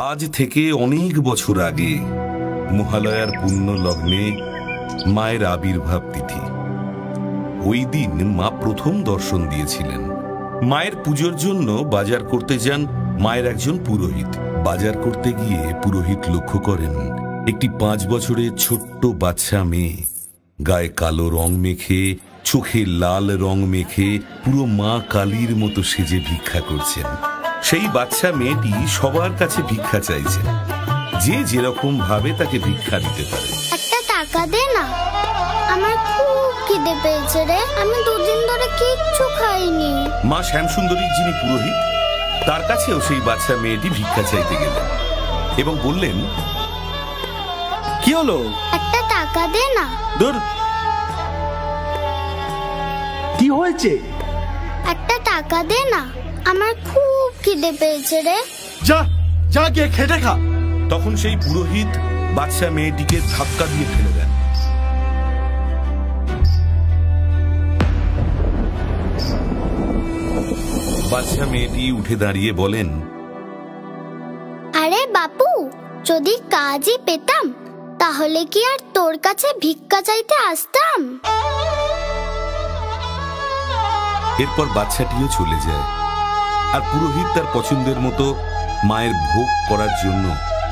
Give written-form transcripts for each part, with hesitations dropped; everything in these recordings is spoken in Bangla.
আজ থেকে অনেক বছর আগে মহালয়ার পুণ্য লগ্নে মায়ের আবির্ভাব তিথি। ওই দিন মা প্রথম দর্শন দিয়েছিলেন। মায়ের পুজোর জন্য বাজার করতে যান মায়ের একজন পুরোহিত। বাজার করতে গিয়ে পুরোহিত লক্ষ্য করেন একটি 5 বছরের ছোট্ট বাচ্চা মেয়ে গায়ে কালো রং মেখে, চোখে লাল রং মেখে পুরো মা কালীর মতো সেজে ভিক্ষা করছেন। সেই বাচ্চা মেয়েটি সবার কাছে ভিক্ষা চাইছে, যে যেরকম ভাবে তাকে ভিক্ষা দিতে পারে। একটা টাকা দে না, আমার খুব খিদে পেয়েছে রে, আমি 2 দিন ধরে কিচ্ছু খাইনি। মা শ্যামসুন্দরীর যিনি পুরোহিত, তার কাছেও সেই বাচ্চা মেয়েটি ভিক্ষা চাইতে গেলেন এবং বললেন, কি হলো? একটা টাকা দে না। দূর, কি হয়েছে? একটা টাকা দে না, আমার খুব খিদে পেয়েছে রে। যা যা গিয়ে খেটে খা। তখন সেই পুরোহিত বাচ্চা মেয়েটিকে ধাক্কা দিয়ে ফেলে দেন। বাচ্চা মেয়েটি উঠে দাঁড়িয়ে বলেন, আরে বাপু, যদি কাজই পেতাম তাহলে কি আর তোর কাছে ভিক্ষা চাইতে আসতাম? এরপর বাচ্চাটিও চলে যায়। আর পুরোহিত তার পছন্দের মতো মায়ের ভোগ করার জন্য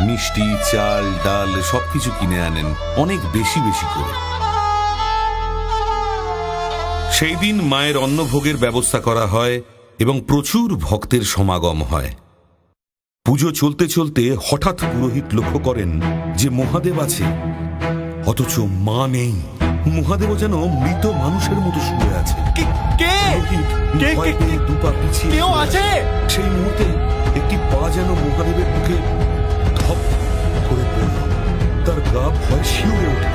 মিষ্টি, চাল, ডাল সবকিছু কিনে আনেন, অনেক বেশি বেশি করে। সেই দিন মায়ের অন্নভোগের ব্যবস্থা করা হয় এবং প্রচুর ভক্তের সমাগম হয়। পুজো চলতে চলতে হঠাৎ পুরোহিত লক্ষ্য করেন যে মহাদেব আছে, অথচ মা নেই। মহাদেব যেন মৃত মানুষের মতো শুয়ে আছে। দুপা পিছিয়ে কেউ আছে? সেই মুহূর্তে একটি পা যেন মহাদেবের বুকে ধপ করে পড়ল। তার গা ভয় শিউরে ওঠে।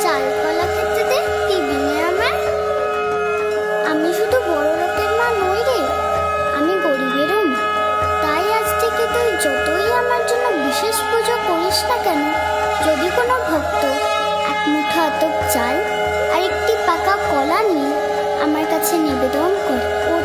চাল কলা খেতে দে, দিবি না আমার? আমি শুধু বড় লোকের মা নই রে, আমি গরিবেরও মা। তাই আজ থেকে তুই যতই আমার জন্য বিশেষ পুজো করিস না কেন, যদি কোনো ভক্ত 1 মুঠো আতপ চাল আর একটি পাকা কলা নিয়ে আমার কাছে নিবেদন করে, ওর